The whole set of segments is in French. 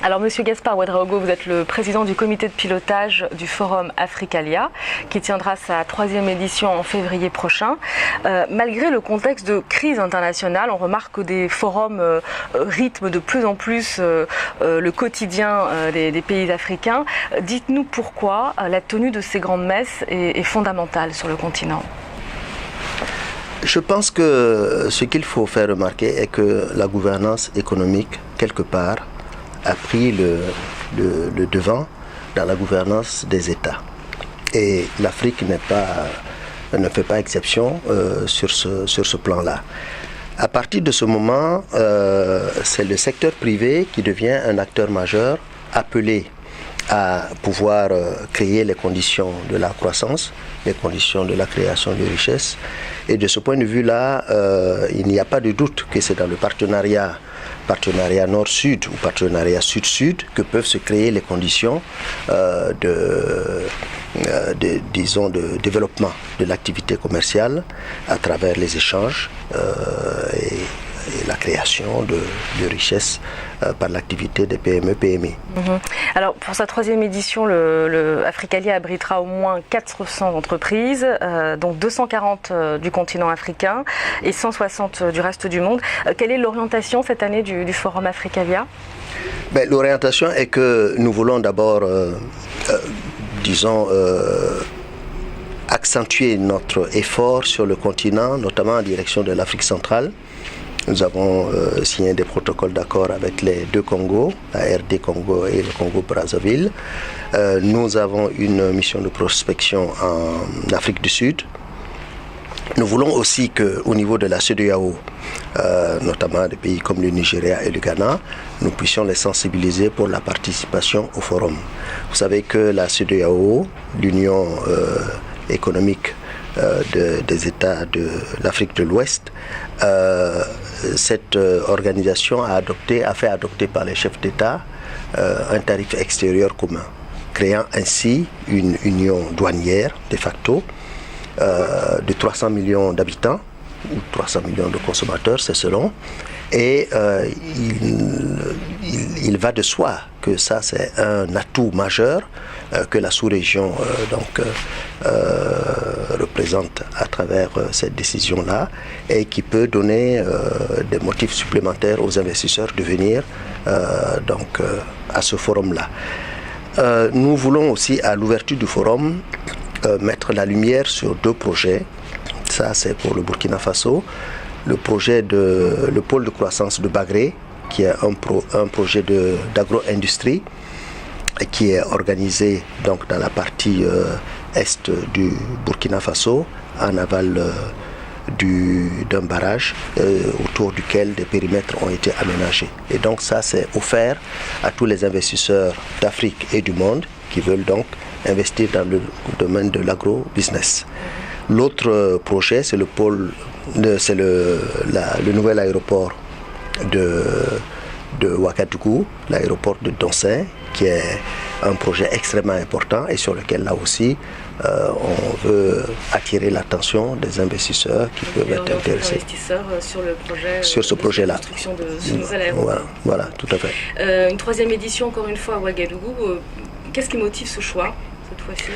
Alors, Monsieur Gaspard Ouedraogo, vous êtes le président du comité de pilotage du Forum Africalia, qui tiendra sa 3e édition en février prochain. Malgré le contexte de crise internationale, on remarque que des forums rythment de plus en plus le quotidien des pays africains. Dites-nous pourquoi la tenue de ces grandes messes est fondamentale sur le continent. Je pense que ce qu'il faut faire remarquer est que la gouvernance économique, quelque part, a pris le devant dans la gouvernance des États. Et l'Afrique ne fait pas exception sur ce plan-là. À partir de ce moment, c'est le secteur privé qui devient un acteur majeur, appelé à pouvoir créer les conditions de la croissance, les conditions de la création de richesses. Et de ce point de vue-là, il n'y a pas de doute que c'est dans le partenariat nord-sud ou partenariat sud-sud que peuvent se créer les conditions de développement de l'activité commerciale à travers les échanges et la création de richesses par l'activité des PME-PMI. Alors pour sa 3e édition, le Africalia abritera au moins 400 entreprises, dont 240 du continent africain et 160 du reste du monde. Quelle est l'orientation cette année du Forum Africalia ? L'orientation est que nous voulons d'abord, accentuer notre effort sur le continent, notamment en direction de l'Afrique centrale. Nous avons signé des protocoles d'accord avec les 2 Congos, la RD Congo et le Congo-Brazzaville. Nous avons une mission de prospection en Afrique du Sud. Nous voulons aussi qu'au niveau de la CEDEAO, notamment des pays comme le Nigeria et le Ghana, nous puissions les sensibiliser pour la participation au forum. Vous savez que la CEDEAO, l'Union économique des États de l'Afrique de l'Ouest, cette organisation a fait adopter par les chefs d'État un tarif extérieur commun, créant ainsi une union douanière de facto de 300 millions d'habitants ou 300 millions de consommateurs, c'est selon. Et il va de soi que ça c'est un atout majeur que la sous-région représente à travers cette décision-là et qui peut donner des motifs supplémentaires aux investisseurs de venir à ce forum-là. Nous voulons aussi à l'ouverture du forum mettre la lumière sur 2 projets. Ça c'est pour le Burkina Faso. Le pôle de croissance de Bagré, qui est un projet d'agro-industrie qui est organisé donc dans la partie est du Burkina Faso, en aval d'un barrage autour duquel des périmètres ont été aménagés. Et donc ça c'est offert à tous les investisseurs d'Afrique et du monde qui veulent donc investir dans le domaine de l'agro-business. L'autre projet c'est le nouvel aéroport de Ouagadougou, l'aéroport de Donsin, qui est un projet extrêmement important et sur lequel là aussi on veut attirer l'attention des investisseurs qui peuvent être intéressés. Sur ce projet-là. Construction de ce nouvel aéroport. Voilà, tout à fait. Une 3e édition encore une fois à Ouagadougou. Qu'est-ce qui motive ce choix cette fois-ci ?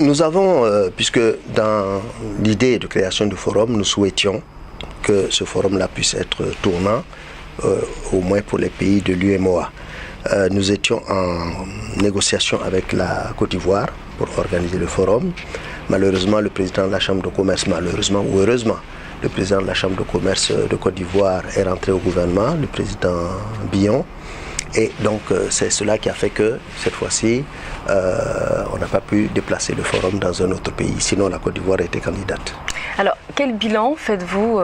Nous avons, puisque dans l'idée de création du forum, nous souhaitions que ce forum-là puisse être tournant, au moins pour les pays de l'UMOA. Nous étions en négociation avec la Côte d'Ivoire pour organiser le forum. Malheureusement, le président de la Chambre de commerce, malheureusement ou heureusement, le président de la Chambre de commerce de Côte d'Ivoire est rentré au gouvernement, le président Billon. Et donc c'est cela qui a fait que cette fois-ci, on n'a pas pu déplacer le forum dans un autre pays, sinon la Côte d'Ivoire était candidate. Alors, quel bilan faites-vous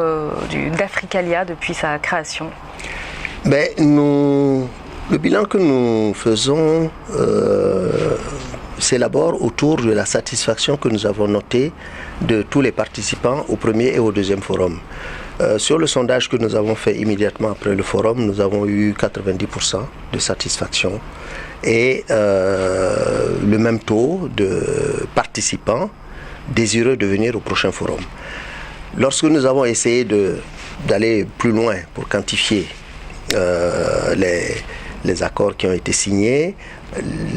d'Africalia depuis sa création ? Le bilan que nous faisons s'élabore autour de la satisfaction que nous avons notée de tous les participants au premier et au deuxième forum. Sur le sondage que nous avons fait immédiatement après le forum, nous avons eu 90% de satisfaction et le même taux de participants désireux de venir au prochain forum. Lorsque nous avons essayé d'aller plus loin pour quantifier les accords qui ont été signés,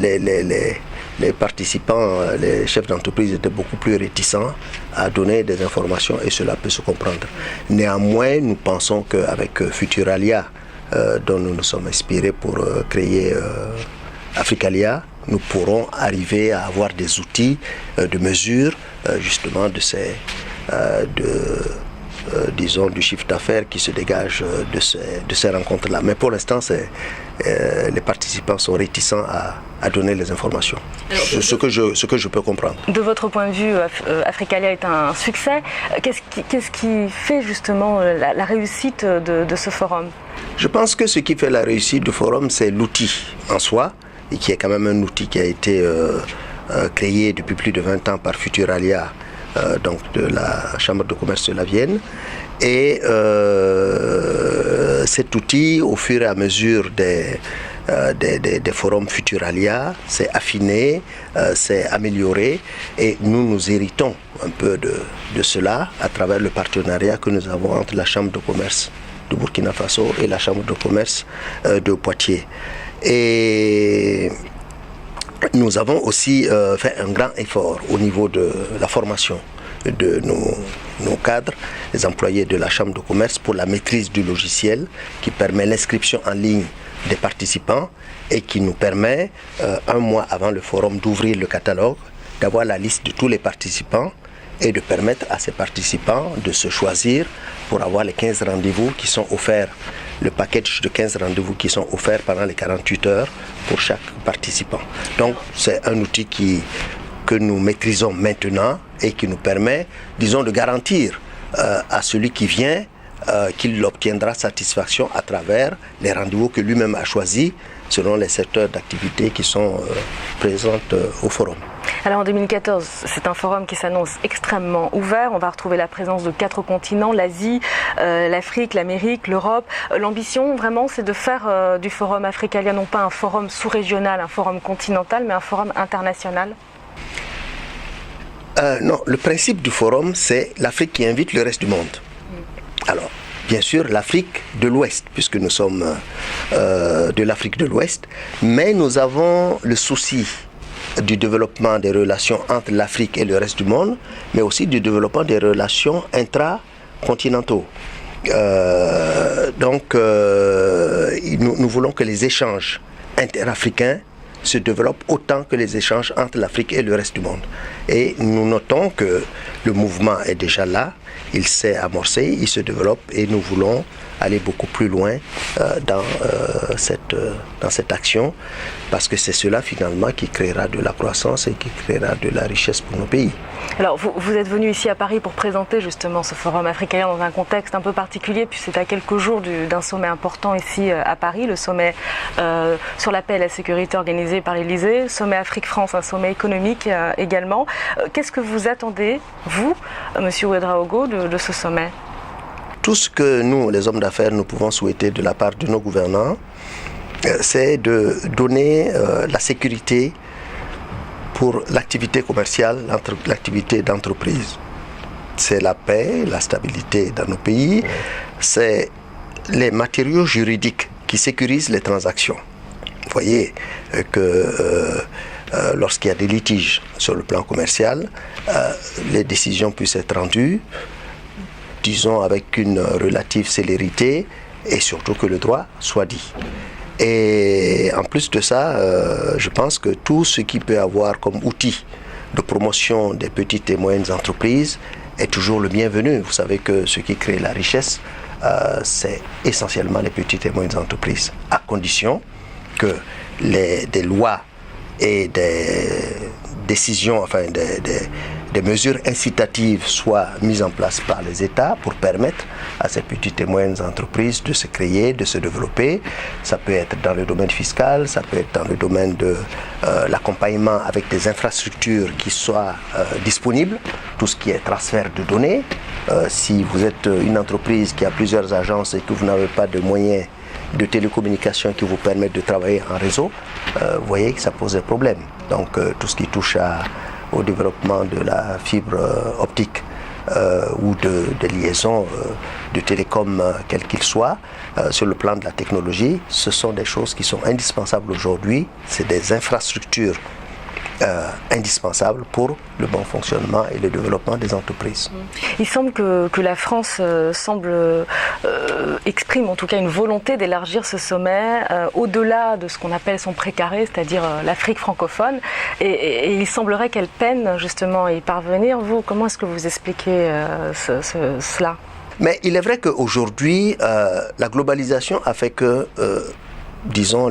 les participants, les chefs d'entreprise étaient beaucoup plus réticents à donner des informations et cela peut se comprendre. Néanmoins, nous pensons qu'avec Futuralia, dont nous nous sommes inspirés pour créer Africalia, nous pourrons arriver à avoir des outils de mesure justement de ces disons du chiffre d'affaires qui se dégage de ces rencontres-là. Mais pour l'instant, les participants sont réticents à donner les informations. Alors, ce que je peux comprendre. De votre point de vue, Africalia est un succès. Qu'est-ce qui fait justement la réussite de ce forum? Je pense que ce qui fait la réussite du forum, c'est l'outil en soi, et qui est quand même un outil qui a été créé depuis plus de 20 ans par Futuralia, donc de la Chambre de commerce de la Vienne. Et cet outil, au fur et à mesure des forums Futuralia, s'est affiné, s'est amélioré, et nous héritons un peu de cela à travers le partenariat que nous avons entre la Chambre de commerce de Burkina Faso et la Chambre de commerce de Poitiers. Et nous avons aussi fait un grand effort au niveau de la formation de nos cadres, les employés de la Chambre de commerce, pour la maîtrise du logiciel qui permet l'inscription en ligne des participants et qui nous permet, un mois avant le forum, d'ouvrir le catalogue, d'avoir la liste de tous les participants et de permettre à ces participants de se choisir pour avoir les 15 rendez-vous qui sont offerts, le package de 15 rendez-vous qui sont offerts pendant les 48 heures pour chaque participant. Donc c'est un outil que nous maîtrisons maintenant et qui nous permet, disons, de garantir à celui qui vient qu'il obtiendra satisfaction à travers les rendez-vous que lui-même a choisis selon les secteurs d'activité qui sont présents au forum. Alors en 2014, c'est un forum qui s'annonce extrêmement ouvert. On va retrouver la présence de 4 continents, l'Asie, l'Afrique, l'Amérique, l'Europe. L'ambition vraiment, c'est de faire du forum Africalia non pas un forum sous-régional, un forum continental, mais un forum international. Non, le principe du forum, c'est l'Afrique qui invite le reste du monde. Alors, bien sûr, l'Afrique de l'Ouest, puisque nous sommes de l'Afrique de l'Ouest, mais nous avons le souci du développement des relations entre l'Afrique et le reste du monde, mais aussi du développement des relations intracontinentaux. Donc, nous voulons que les échanges interafricains se développent autant que les échanges entre l'Afrique et le reste du monde. Et nous notons que le mouvement est déjà là, il s'est amorcé, il se développe, et nous voulons aller beaucoup plus loin dans cette action, parce que c'est cela finalement qui créera de la croissance et qui créera de la richesse pour nos pays. Alors vous êtes venu ici à Paris pour présenter justement ce forum africain dans un contexte un peu particulier, puis c'est à quelques jours d'un sommet important ici à Paris, le sommet sur la paix et la sécurité organisé par l'Élysée, sommet Afrique-France, un sommet économique également. Qu'est-ce que vous attendez, vous, Monsieur Ouedraogo, de ce sommet? Tout ce que nous, les hommes d'affaires, nous pouvons souhaiter de la part de nos gouvernants, c'est de donner la sécurité pour l'activité commerciale, l'activité d'entreprise. C'est la paix, la stabilité dans nos pays, c'est les matériaux juridiques qui sécurisent les transactions. Vous voyez que lorsqu'il y a des litiges sur le plan commercial, les décisions puissent être rendues, disons, avec une relative célérité, et surtout que le droit soit dit. Et en plus de ça, je pense que tout ce qui peut avoir comme outil de promotion des petites et moyennes entreprises est toujours le bienvenu. Vous savez que ce qui crée la richesse, c'est essentiellement les petites et moyennes entreprises, à condition que des lois et des décisions, enfin des mesures incitatives soient mises en place par les États pour permettre à ces petites et moyennes entreprises de se créer, de se développer. Ça peut être dans le domaine fiscal, ça peut être dans le domaine de l'accompagnement avec des infrastructures qui soient disponibles, tout ce qui est transfert de données. Si vous êtes une entreprise qui a plusieurs agences et que vous n'avez pas de moyens de télécommunication qui vous permettent de travailler en réseau, vous voyez que ça pose des problèmes. Donc tout ce qui touche au développement de la fibre optique ou de liaisons de télécom, quel qu'il soit, sur le plan de la technologie, ce sont des choses qui sont indispensables aujourd'hui. C'est des infrastructures indispensable pour le bon fonctionnement et le développement des entreprises. Il semble que la France exprime en tout cas une volonté d'élargir ce sommet au-delà de ce qu'on appelle son précaré, c'est-à-dire l'Afrique francophone, et il semblerait qu'elle peine justement à y parvenir. Vous, comment est-ce que vous expliquez cela ? Mais il est vrai qu'aujourd'hui, la globalisation a fait que, disons,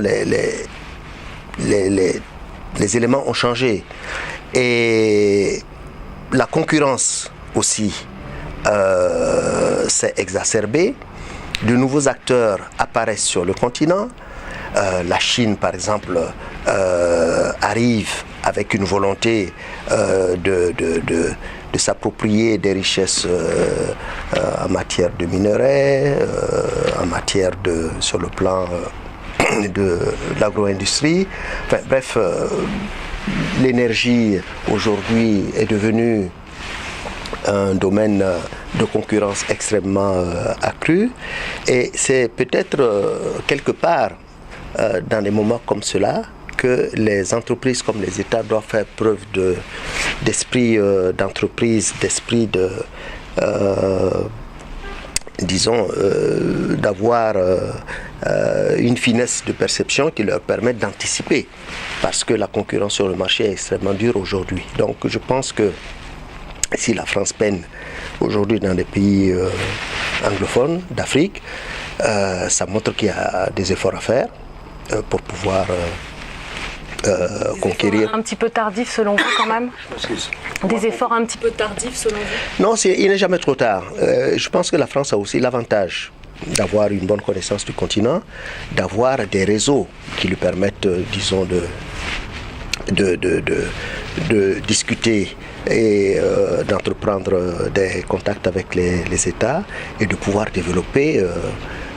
les éléments ont changé et la concurrence aussi s'est exacerbée. De nouveaux acteurs apparaissent sur le continent. La Chine, par exemple, arrive avec une volonté de s'approprier des richesses en matière de minerais, en matière sur le plan de l'agro-industrie. Enfin, bref, l'énergie aujourd'hui est devenue un domaine de concurrence extrêmement accru et c'est peut-être quelque part dans des moments comme cela que les entreprises comme les États doivent faire preuve d'esprit d'entreprise, d'esprit d'avoir une finesse de perception qui leur permette d'anticiper, parce que la concurrence sur le marché est extrêmement dure aujourd'hui. Donc je pense que si la France peine aujourd'hui dans les pays anglophones d'Afrique, ça montre qu'il y a des efforts à faire pour pouvoir conquérir. Un petit peu tardif selon vous quand même ? Des efforts un petit peu tardifs selon vous ? Non, il n'est jamais trop tard. Je pense que la France a aussi l'avantage d'avoir une bonne connaissance du continent, d'avoir des réseaux qui lui permettent, disons, de discuter et d'entreprendre des contacts avec les États et de pouvoir développer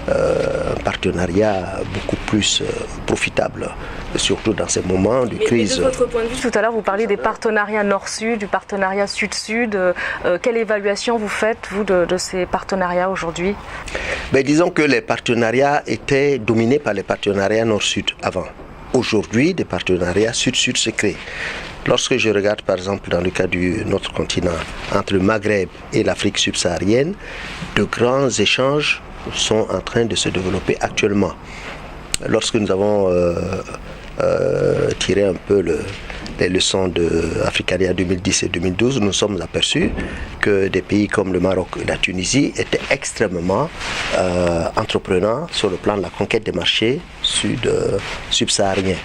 un partenariat beaucoup plus profitable, surtout dans ces moments de crise. Mais de votre point de vue, tout à l'heure vous parliez des partenariats nord-sud, du partenariat sud-sud. Quelle évaluation vous faites, vous, de ces partenariats aujourd'hui ? Disons que les partenariats étaient dominés par les partenariats nord-sud avant. Aujourd'hui, des partenariats sud-sud se créent. Lorsque je regarde par exemple dans le cas de notre continent, entre le Maghreb et l'Afrique subsaharienne, de grands échanges sont en train de se développer actuellement. Lorsque nous avons tiré un peu les leçons de Africalia 2010 et 2012, nous nous sommes aperçus que des pays comme le Maroc et la Tunisie étaient extrêmement entreprenants sur le plan de la conquête des marchés subsahariens.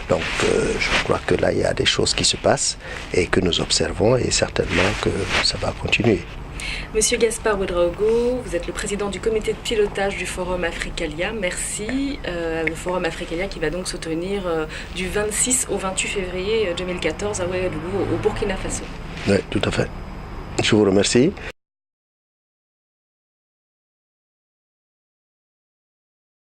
Donc je crois que là il y a des choses qui se passent et que nous observons et certainement que ça va continuer. Monsieur Gaspard Ouedraogo, vous êtes le président du comité de pilotage du Forum Africalia. Merci. Le Forum Africalia qui va donc se tenir du 26 au 28 février 2014 à Ouagadougou, au Burkina Faso. Oui, tout à fait. Je vous remercie.